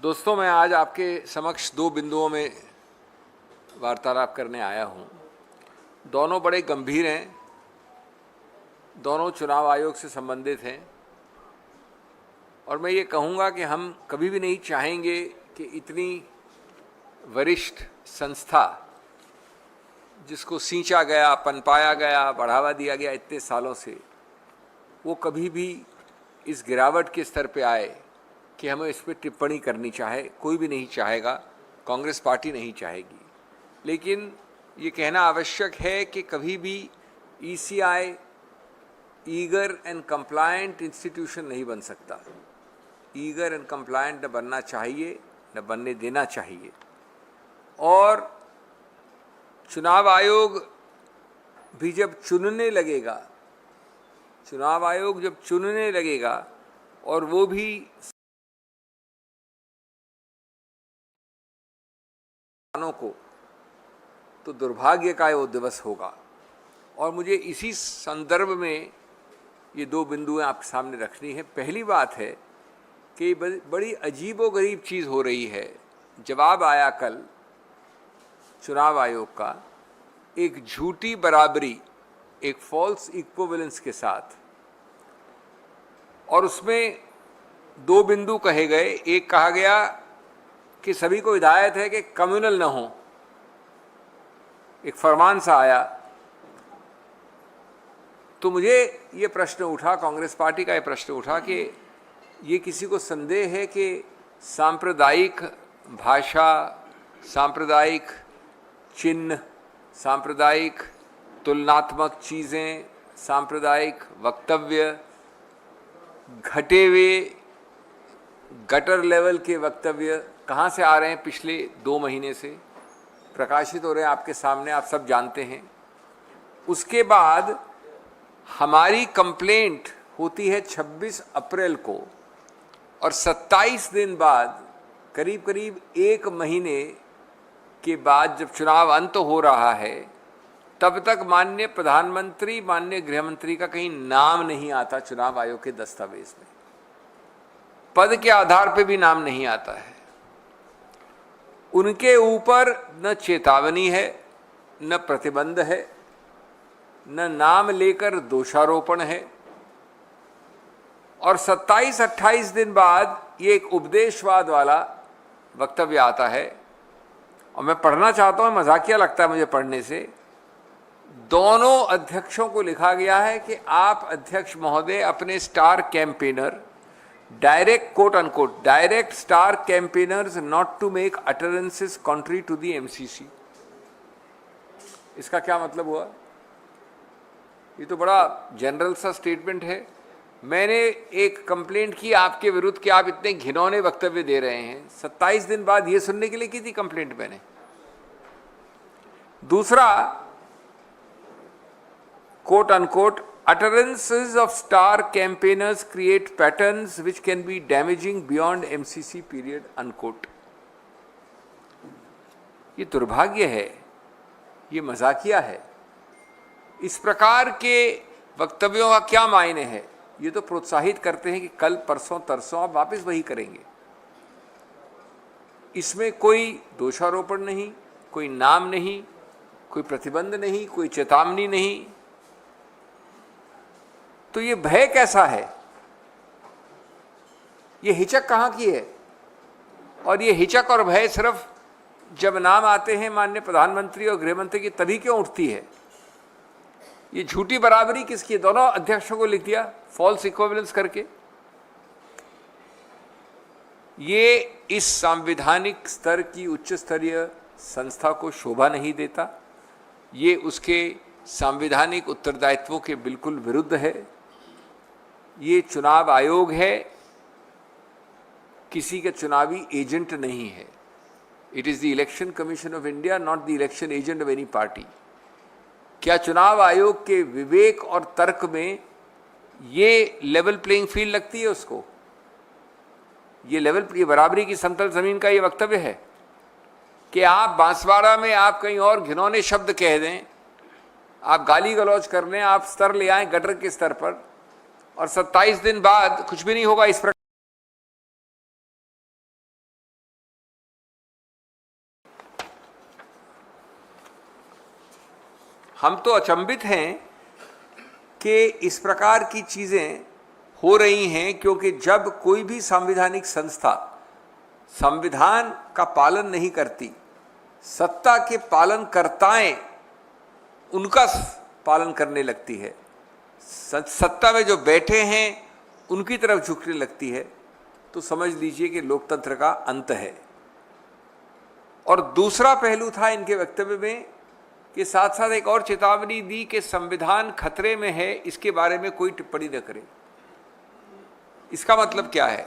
दोस्तों, मैं आज आपके समक्ष दो बिंदुओं में वार्तालाप करने आया हूँ। दोनों बड़े गंभीर हैं, दोनों चुनाव आयोग से संबंधित हैं और मैं ये कहूँगा कि हम कभी भी नहीं चाहेंगे कि इतनी वरिष्ठ संस्था जिसको सींचा गया, पनपाया गया, बढ़ावा दिया गया इतने सालों से, वो कभी भी इस गिरावट के स्तर पे आए कि हमें इस पर टिप्पणी करनी चाहे। कोई भी नहीं चाहेगा, कांग्रेस पार्टी नहीं चाहेगी। लेकिन ये कहना आवश्यक है कि कभी भी ECI eager and compliant institution नहीं बन सकता। ईगर एंड कंप्लायंट न बनना चाहिए, न बनने देना चाहिए। और चुनाव आयोग भी जब चुनने लगेगा, चुनाव आयोग जब चुनने लगेगा और वो भी को, तो दुर्भाग्य का वो दिवस होगा। और मुझे इसी संदर्भ में ये दो बिंदुएं आपके सामने रखनी है। पहली बात है कि बड़ी अजीबोगरीब चीज़ हो रही है। जवाब आया कल चुनाव आयोग का एक झूठी बराबरी, एक फॉल्स इक्विवेलेंस के साथ, और उसमें दो बिंदु कहे गए। एक कहा गया कि सभी को हिदायत है कि कम्युनल न हो, एक फरमान सा आया। तो मुझे ये प्रश्न उठा, कांग्रेस पार्टी का ये प्रश्न उठा कि ये किसी को संदेह है कि सांप्रदायिक भाषा, सांप्रदायिक चिन्ह, सांप्रदायिक तुलनात्मक चीज़ें, सांप्रदायिक वक्तव्य, घटे हुए गटर लेवल के वक्तव्य कहाँ से आ रहे हैं? पिछले 2 महीने से प्रकाशित हो रहे हैं आपके सामने, आप सब जानते हैं। उसके बाद हमारी कंप्लेंट होती है 26 अप्रैल को, और 27 दिन बाद, करीब करीब 1 महीने के बाद जब चुनाव अंत हो रहा है, तब तक माननीय प्रधानमंत्री, माननीय गृहमंत्री का कहीं नाम नहीं आता चुनाव आयोग के दस्तावेज में। पद के आधार पे भी नाम नहीं आता है। उनके ऊपर न चेतावनी है, न प्रतिबंध है, न नाम लेकर दोषारोपण है। और 27-28 दिन बाद ये एक उपदेशवाद वाला वक्तव्य आता है, और मैं पढ़ना चाहता हूँ, मजाकिया लगता है मुझे पढ़ने से। दोनों अध्यक्षों को लिखा गया है कि आप अध्यक्ष महोदय अपने star campaigner, direct quote unquote, direct star campaigners not to make utterances contrary to the MCC. इसका क्या मतलब हुआ? ये तो बड़ा जनरल सा स्टेटमेंट है। मैंने एक कंप्लेंट की आपके विरुद्ध कि आप इतने घिनौने वक्तव्य दे रहे हैं। 27 दिन बाद ये सुनने के लिए की थी कंप्लेंट मैंने। दूसरा, quote unquote, utterances of star campaigners create patterns which can be damaging beyond MCC period, unquote. ये दुर्भाग्य है, ये मजाकिया है। इस प्रकार के वक्तव्यों का क्या मायने है? ये तो प्रोत्साहित करते हैं कि कल परसों तरसों आप वापस वही करेंगे। इसमें कोई दोषारोपण नहीं, कोई नाम नहीं, कोई प्रतिबंध नहीं, कोई चेतावनी नहीं। तो ये भय कैसा है? ये हिचक कहाँ की है? और ये हिचक और भय सिर्फ जब नाम आते हैं माननीय प्रधानमंत्री और गृहमंत्री की, तभी क्यों उठती है? ये झूठी बराबरी किसकी है? दोनों अध्यक्षों को लिख दिया फॉल्स इक्विवेलेंस करके। ये इस संवैधानिक स्तर की उच्च स्तरीय संस्था को शोभा नहीं देता। ये उसके संवैधानिक उत्तरदायित्वों के बिल्कुल विरुद्ध है। ये चुनाव आयोग है, किसी का चुनावी एजेंट नहीं है। It is the election commission of India, not the election agent of any party. क्या चुनाव आयोग के विवेक और तर्क में ये लेवल प्लेइंग फील्ड लगती है उसको? ये बराबरी की समतल जमीन का ये वक्तव्य है कि आप बांसवाड़ा में आप कहीं और घिनौने शब्द कह दें, आप गाली गलौज कर लें, आप स्तर ले आएं गटर के स्तर पर, और 27 दिन बाद कुछ भी नहीं होगा इस प्रकार। हम तो अचंभित हैं कि इस प्रकार की चीज़ें हो रही हैं, क्योंकि जब कोई भी संवैधानिक संस्था संविधान का पालन नहीं करती, सत्ता के पालनकर्ताएं उनका पालन करने लगती है, सत्ता में जो बैठे हैं उनकी तरफ झुकने लगती है, तो समझ लीजिए कि लोकतंत्र का अंत है। और दूसरा पहलू था इनके वक्तव्य में कि साथ साथ एक और चेतावनी दी कि संविधान खतरे में है, इसके बारे में कोई टिप्पणी न करे। इसका मतलब क्या है?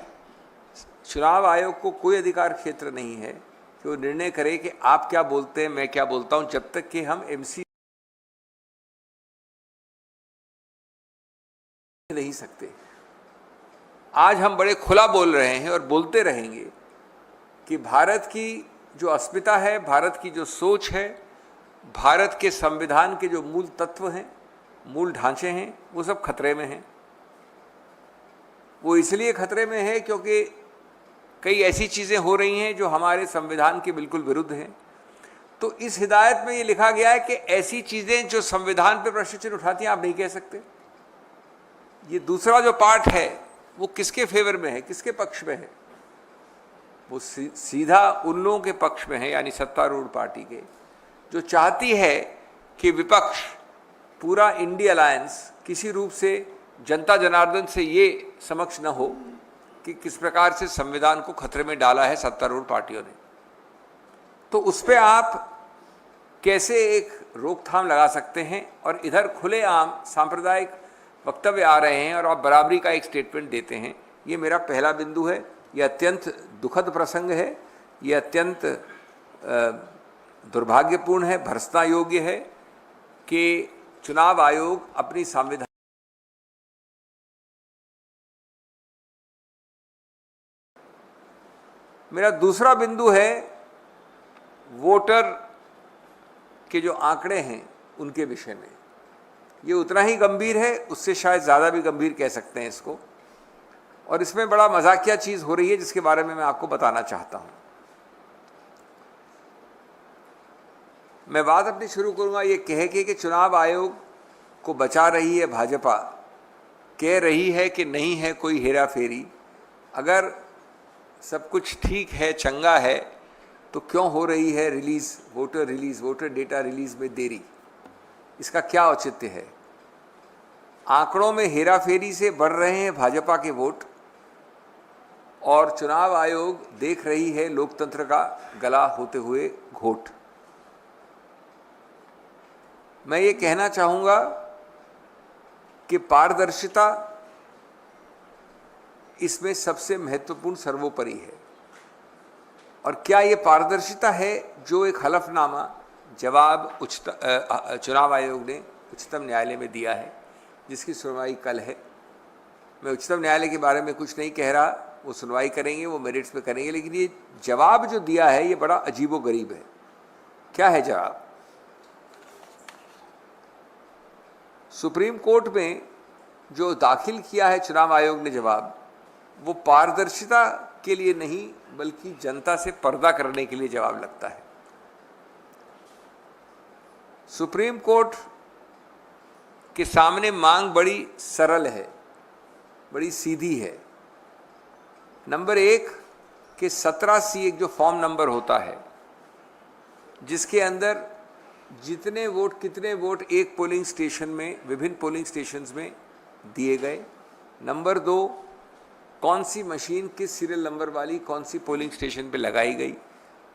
चुनाव आयोग को कोई अधिकार क्षेत्र नहीं है कि वो निर्णय करे कि आप क्या बोलते हैं, मैं क्या बोलता हूं, जब तक कि हम एमसी नहीं सकते। आज हम बड़े खुला बोल रहे हैं और बोलते रहेंगे कि भारत की जो अस्मिता है, भारत की जो सोच है, भारत के संविधान के जो मूल तत्व हैं, मूल ढांचे हैं, वो सब खतरे में हैं। वो इसलिए खतरे में है क्योंकि कई ऐसी चीज़ें हो रही हैं जो हमारे संविधान के बिल्कुल विरुद्ध हैं। तो इस हिदायत में ये लिखा गया है कि ऐसी चीज़ें जो संविधान पर प्रश्न चिन्ह उठाती हैं, आप नहीं कह सकते। ये दूसरा जो पार्ट है वो किसके फेवर में है, किसके पक्ष में है? वो सीधा उन लोगों के पक्ष में है, यानी सत्तारूढ़ पार्टी के, जो चाहती है कि विपक्ष, पूरा इंडिया अलायंस किसी रूप से जनता जनार्दन से ये समक्ष न हो कि किस प्रकार से संविधान को खतरे में डाला है सत्तारूढ़ पार्टियों ने। तो उस पर आप कैसे एक रोकथाम लगा सकते हैं? और इधर खुलेआम सांप्रदायिक वक्तव्य आ रहे हैं और आप बराबरी का एक स्टेटमेंट देते हैं। ये मेरा पहला बिंदु है। ये अत्यंत दुखद प्रसंग है, ये अत्यंत दुर्भाग्यपूर्ण है, भर्त्सना योग्य है कि चुनाव आयोग अपनी संविधान। मेरा दूसरा बिंदु है वोटर के जो आंकड़े हैं उनके विषय में। ये उतना ही गंभीर है, उससे शायद ज़्यादा भी गंभीर कह सकते हैं इसको। और इसमें बड़ा मजाकिया चीज़ हो रही है जिसके बारे में मैं आपको बताना चाहता हूँ। मैं बात अपनी शुरू करूँगा ये कह के कि चुनाव आयोग को बचा रही है भाजपा, कह रही है कि नहीं है कोई हेरा फेरी। अगर सब कुछ ठीक है, चंगा है, तो क्यों हो रही है वोटर डेटा रिलीज में देरी? इसका क्या औचित्य है? आंकड़ों में हेरा फेरी से बढ़ रहे हैं भाजपा के वोट और चुनाव आयोग देख रही है लोकतंत्र का गला होते हुए घोट। मैं ये कहना चाहूँगा कि पारदर्शिता इसमें सबसे महत्वपूर्ण सर्वोपरि है। और क्या ये पारदर्शिता है जो एक हलफनामा जवाब चुनाव आयोग ने उच्चतम न्यायालय में दिया है, जिसकी सुनवाई कल है। मैं उच्चतम न्यायालय के बारे में कुछ नहीं कह रहा, वो सुनवाई करेंगे, वो मेरिट्स पे करेंगे, लेकिन ये जवाब जो दिया है ये बड़ा अजीबोगरीब है। क्या है जवाब? सुप्रीम कोर्ट में जो दाखिल किया है चुनाव आयोग ने जवाब, वो पारदर्शिता के लिए नहीं बल्कि जनता से पर्दा करने के लिए जवाब लगता है। सुप्रीम कोर्ट के सामने मांग बड़ी सरल है, बड़ी सीधी है। नंबर 1 कि 17C एक जो फॉर्म नंबर होता है जिसके अंदर जितने वोट कितने वोट एक पोलिंग स्टेशन में, विभिन्न पोलिंग स्टेशंस में दिए गए। नंबर 2 कौन सी मशीन किस सीरियल नंबर वाली कौन सी पोलिंग स्टेशन पे लगाई गई।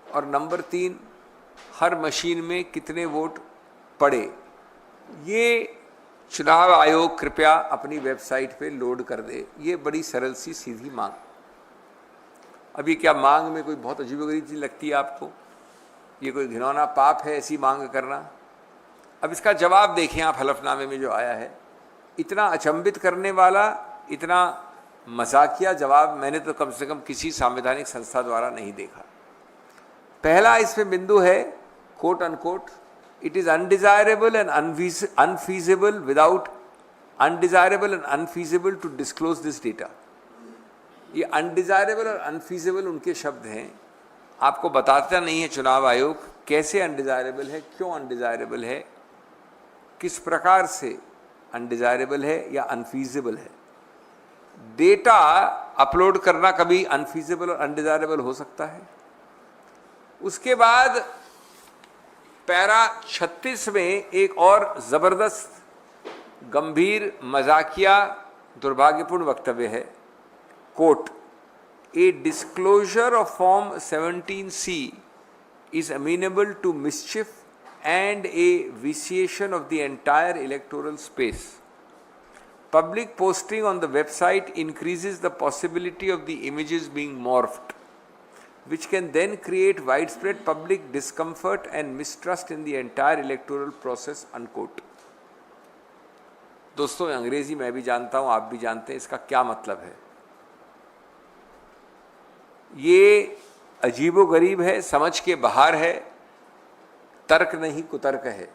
और नंबर 3 हर मशीन में कितने वोट पड़े। ये चुनाव आयोग कृपया अपनी वेबसाइट पे लोड कर दे। ये बड़ी सरल सी सीधी मांग। अभी क्या मांग में कोई बहुत अजीबोगरीब चीज़ लगती है आपको? ये कोई घिनौना पाप है ऐसी मांग करना? अब इसका जवाब देखें आप हलफनामे में जो आया है। इतना अचंभित करने वाला, इतना मजाकिया जवाब मैंने तो कम से कम किसी संवैधानिक संस्था द्वारा नहीं देखा। पहला इसमें बिंदु है quote unquote, it is undesirable and unfeasible without undesirable and unfeasible to disclose this data. ये अनडिजायरेबल और अनफीजिबल उनके शब्द हैं। आपको बताता नहीं है चुनाव आयोग कैसे अनडिजायरेबल है, क्यों अनडिजायरेबल है, किस प्रकार से अनडिजायरेबल है या अनफीजिबल है। डेटा अपलोड करना कभी अनफीजिबल और अनडिजायरेबल हो सकता है। उसके बाद पैरा 36 में एक और जबरदस्त, गंभीर, मजाकिया, दुर्भाग्यपूर्ण वक्तव्य है। Quote, a disclosure of form 17C is amenable to mischief and a vitiation of the entire electoral space. Public posting on the website increases the possibility of the images being morphed, which can then create widespread public discomfort and mistrust in the entire electoral process, unquote. दोस्तों, अंग्रेजी मैं भी जानता हूं, आप भी जानते हैं, इसका क्या मतलब है। ये अजीबोगरीब है, समझ के बाहर है, तर्क नहीं कुतर्क है।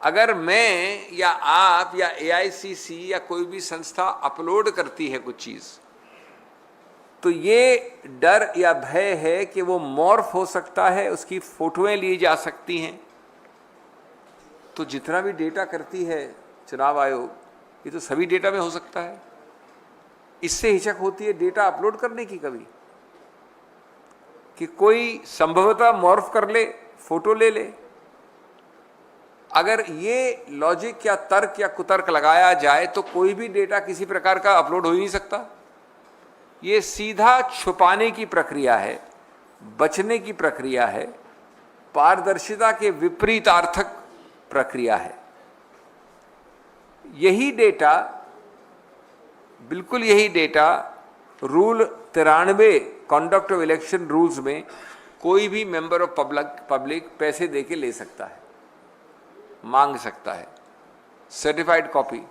अगर मैं या आप या AICC या कोई भी संस्था अपलोड करती है कुछ चीज, तो ये डर या भय है कि वो मॉर्फ हो सकता है, उसकी फोटोएं ली जा सकती हैं। तो जितना भी डेटा करती है चुनाव आयोग, ये तो सभी डेटा में हो सकता है। इससे हिचक होती है डेटा अपलोड करने की कभी, कि कोई संभवतः मॉर्फ कर ले, फोटो ले ले। अगर ये लॉजिक या तर्क या कुतर्क लगाया जाए तो कोई भी डेटा किसी प्रकार का अपलोड हो ही नहीं सकता। ये सीधा छुपाने की प्रक्रिया है, बचने की प्रक्रिया है, पारदर्शिता के विपरीतार्थक प्रक्रिया है। यही डेटा, बिल्कुल यही data rule 93 conduct of election rules में कोई भी मेंबर ऑफ पब्लिक पैसे देके ले सकता है, मांग सकता है, सर्टिफाइड कॉपी।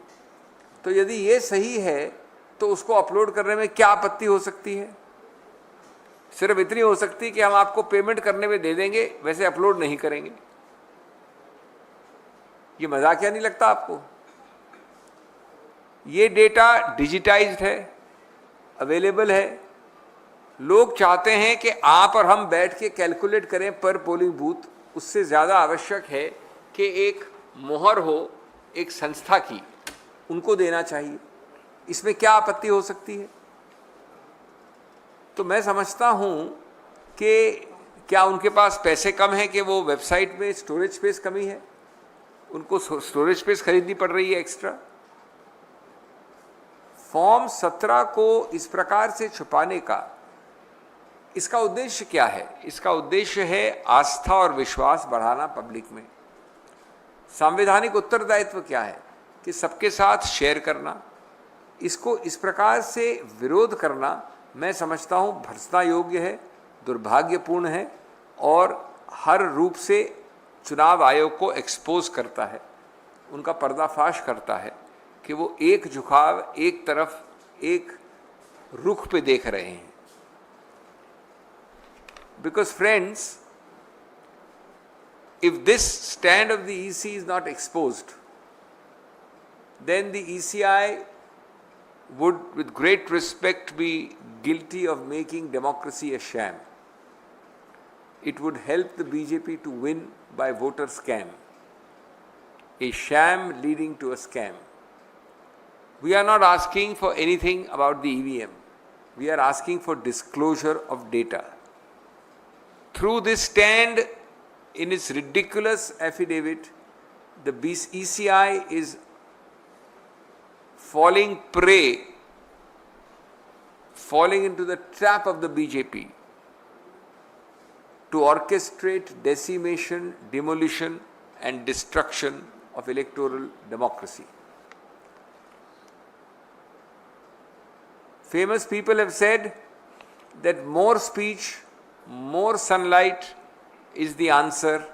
तो यदि ये सही है तो उसको अपलोड करने में क्या आपत्ति हो सकती है? सिर्फ इतनी हो सकती है कि हम आपको पेमेंट करने में दे देंगे, वैसे अपलोड नहीं करेंगे। ये मजाकिया नहीं लगता आपको? ये डेटा डिजिटाइज्ड है, अवेलेबल है। लोग चाहते हैं कि आप और हम बैठ के कैलकुलेट करें पर पोलिंग बूथ। उससे ज़्यादा आवश्यक है कि एक मोहर हो एक संस्था की, उनको देना चाहिए। इसमें क्या आपत्ति हो सकती है? तो मैं समझता हूं कि क्या उनके पास पैसे कम हैं कि वो वेबसाइट में स्टोरेज स्पेस कमी है, उनको स्टोरेज स्पेस खरीदनी पड़ रही है एक्स्ट्रा। फॉर्म 17 को इस प्रकार से छुपाने का इसका उद्देश्य क्या है? इसका उद्देश्य है आस्था और विश्वास बढ़ाना पब्लिक में। संवैधानिक उत्तरदायित्व क्या है? कि सबके साथ शेयर करना। इसको इस प्रकार से विरोध करना मैं समझता हूं भर्त्सना योग्य है, दुर्भाग्यपूर्ण है और हर रूप से चुनाव आयोग को एक्सपोज करता है, उनका पर्दाफाश करता है कि वो एक झुकाव, एक तरफ, एक रुख पे देख रहे हैं। Because friends, if this stand of the EC is not exposed, then the ECI would, with great respect, be guilty of making democracy a sham. It would help the BJP to win by voter scam, a sham leading to a scam. We are not asking for anything about the EVM. We are asking for disclosure of data. Through this stand, in its ridiculous affidavit, the ECI is falling into the trap of the BJP to orchestrate decimation, demolition and destruction of electoral democracy. Famous people have said that more speech, more sunlight is the answer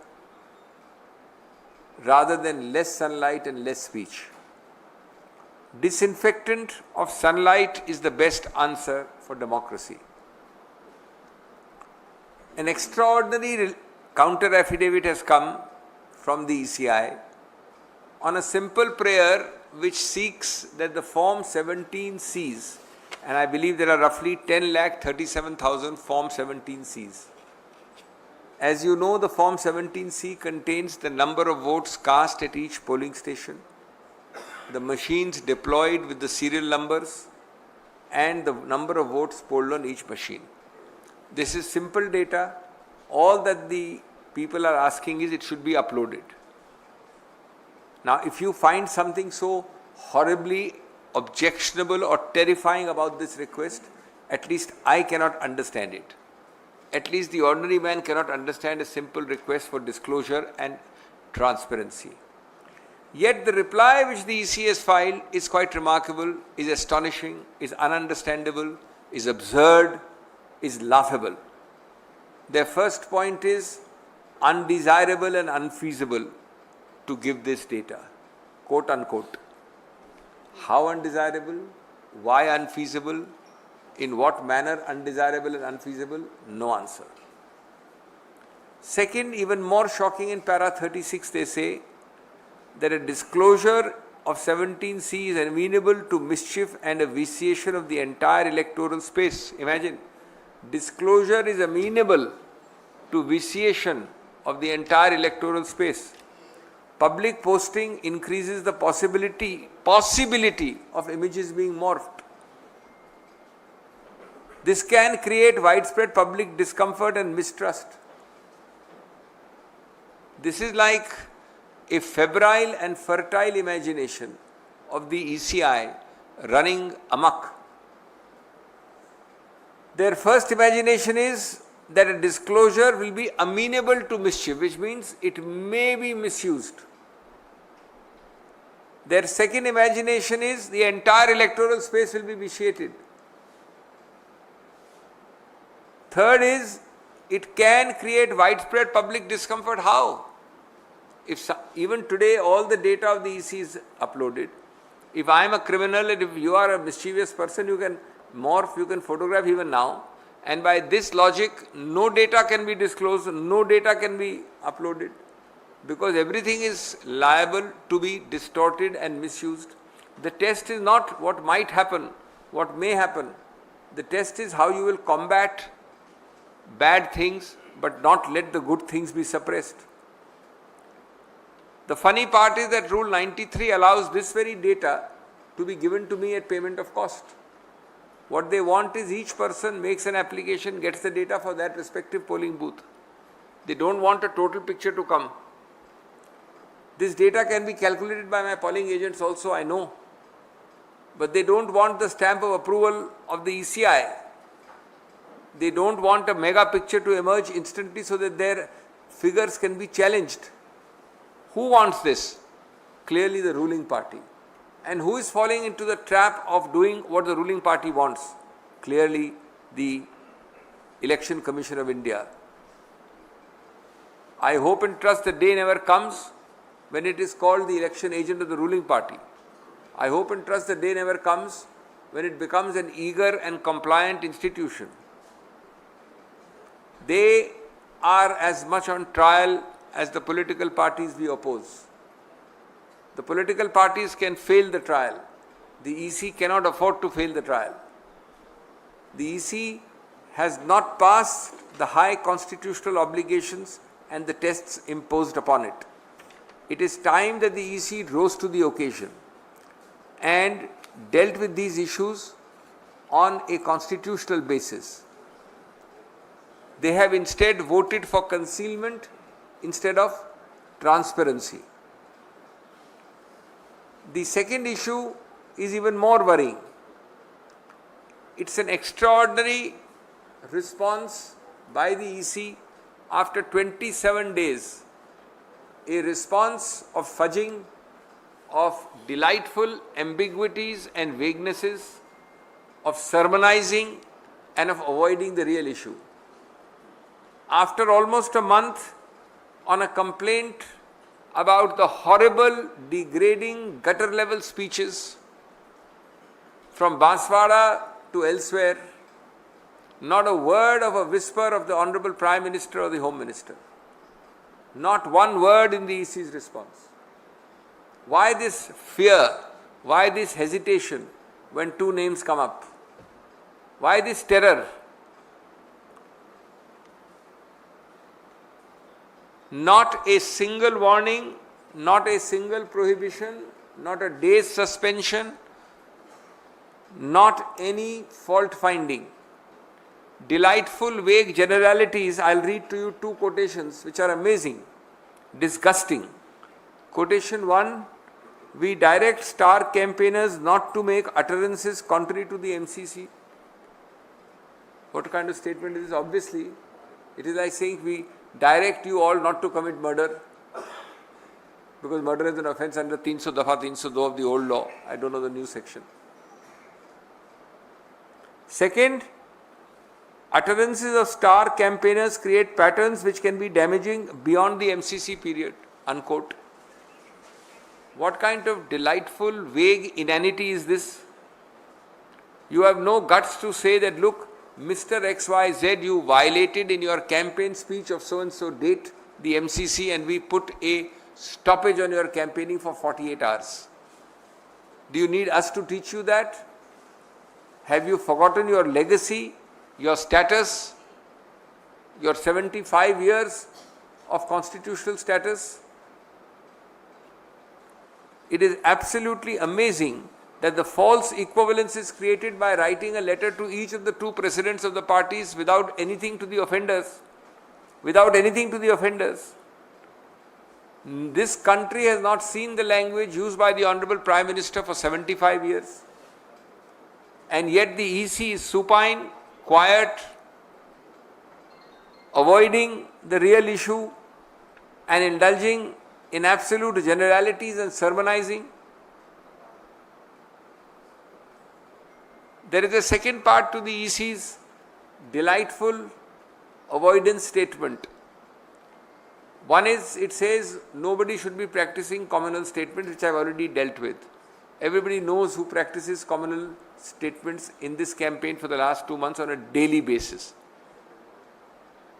rather than less sunlight and less speech. Disinfectant of sunlight is the best answer for democracy. An extraordinary counter affidavit has come from the ECI on a simple prayer which seeks that the Form 17Cs, and I believe there are roughly 10,37,000 Form 17Cs, As you know, the Form 17C contains the number of votes cast at each polling station, the machines deployed with the serial numbers, and the number of votes polled on each machine. This is simple data. All that the people are asking is it should be uploaded. Now, if you find something so horribly objectionable or terrifying about this request, at least I cannot understand it. At least the ordinary man cannot understand a simple request for disclosure and transparency. Yet the reply which the EC has filed is quite remarkable, is astonishing, is ununderstandable, is absurd, is laughable. Their first point is undesirable and unfeasible to give this data, quote unquote. How undesirable? Why unfeasible? In what manner undesirable and unfeasible? No answer. Second, even more shocking, in para 36 they say that a disclosure of 17C is amenable to mischief and a vitiation of the entire electoral space. Imagine, disclosure is amenable to vitiation of the entire electoral space. Public posting increases the possibility of images being morphed. This can create widespread public discomfort and mistrust. This is like a febrile and fertile imagination of the ECI running amok. Their first imagination is that a disclosure will be amenable to mischief, which means it may be misused. Their second imagination is the entire electoral space will be vitiated. Third is, it can create widespread public discomfort. How? Even today all the data of the EC is uploaded. If I am a criminal and if you are a mischievous person, you can morph, you can photograph even now. And by this logic, no data can be disclosed, no data can be uploaded, because everything is liable to be distorted and misused. The test is not what might happen, what may happen. The test is how you will combat bad things but not let the good things be suppressed. The funny part is that Rule 93 allows this very data to be given to me at payment of cost. What they want is each person makes an application, gets the data for that respective polling booth. They don't want a total picture to come. This data can be calculated by my polling agents also, I know. But they don't want the stamp of approval of the ECI. They don't want a mega picture to emerge instantly so that their figures can be challenged. Who wants this? Clearly the ruling party. And who is falling into the trap of doing what the ruling party wants? Clearly the Election Commission of India. I hope and trust the day never comes when it is called the election agent of the ruling party. I hope and trust the day never comes when it becomes an eager and compliant institution. They are as much on trial as the political parties we oppose. The political parties can fail the trial. The EC cannot afford to fail the trial. The EC has not passed the high constitutional obligations and the tests imposed upon it. It is time that the EC rose to the occasion and dealt with these issues on a constitutional basis. They have instead voted for concealment instead of transparency. The second issue is even more worrying. It's an extraordinary response by the EC after 27 days. A response of fudging, of delightful ambiguities and vaguenesses, of sermonizing and of avoiding the real issue. After almost a month on a complaint about the horrible, degrading, gutter-level speeches from Banswara to elsewhere, not a word of a whisper of the Honorable Prime Minister or the Home Minister. Not one word in the EC's response. Why this fear? Why this hesitation when two names come up? Why this terror? Not a single warning, not a single prohibition, not a day's suspension, not any fault finding. Delightful, vague generalities. I'll read to you two quotations which are amazing, disgusting. Quotation 1, we direct star campaigners not to make utterances contrary to the MCC. What kind of statement is this? Obviously, it is like saying we direct you all not to commit murder, because murder is an offence under 300 dafa 302 of the old law. I don't know the new section. Second, utterances of star campaigners create patterns which can be damaging beyond the MCC period, unquote. What kind of delightful, vague inanity is this? You have no guts to say that, look, Mr. XYZ, you violated in your campaign speech of so and so date the MCC, and we put a stoppage on your campaigning for 48 hours. Do you need us to teach you that? Have you forgotten your legacy, your status, your 75 years of constitutional status? It is absolutely amazing that the false equivalence is created by writing a letter to each of the two presidents of the parties without anything to the offenders. Without anything to the offenders. This country has not seen the language used by the Honorable Prime Minister for 75 years. And yet the EC is supine, quiet, avoiding the real issue and indulging in absolute generalities and sermonizing. There is a second part to the EC's delightful avoidance statement. One is, it says nobody should be practicing communal statements, which I have already dealt with. Everybody knows who practices communal statements in this campaign for the last 2 months on a daily basis.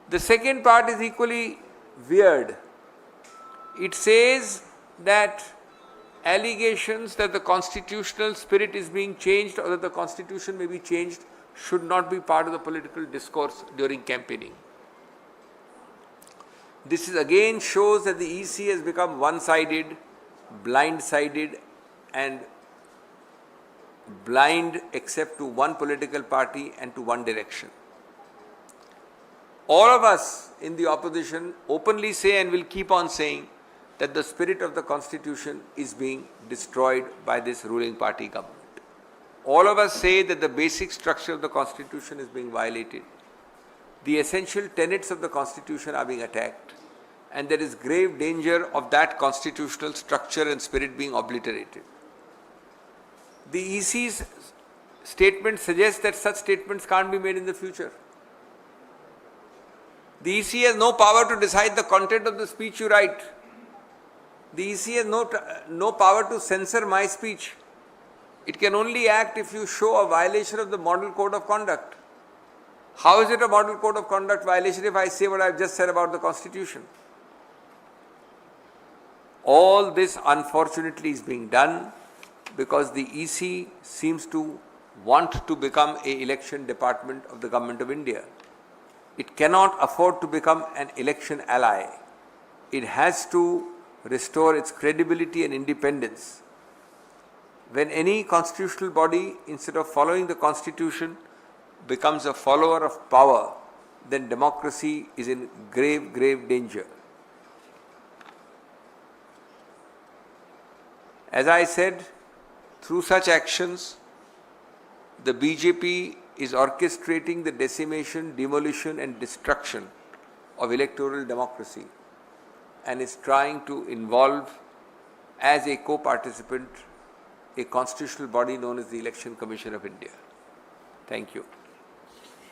The second part is equally weird. It says that allegations that the constitutional spirit is being changed or that the constitution may be changed should not be part of the political discourse during campaigning. This is again shows that the EC has become one-sided, blind-sided and blind except to one political party and to one direction. All of us in the opposition openly say and will keep on saying that the spirit of the constitution is being destroyed by this ruling party government. All of us say that the basic structure of the constitution is being violated. The essential tenets of the constitution are being attacked, and there is grave danger of that constitutional structure and spirit being obliterated. The EC's statement suggests that such statements can't be made in the future. The EC has no power to decide the content of the speech you write. The EC has no power to censor my speech. It can only act if you show a violation of the Model Code of Conduct. How is it a Model Code of Conduct violation if I say what I have just said about the Constitution? All this unfortunately is being done because the EC seems to want to become an election department of the Government of India. It cannot afford to become an election ally. It has to restore its credibility and independence. When any constitutional body, instead of following the Constitution, becomes a follower of power, then democracy is in grave, grave danger. As I said, through such actions, the BJP is orchestrating the decimation, demolition and destruction of electoral democracy and is trying to involve as a co-participant a constitutional body known as the Election Commission of India. Thank you.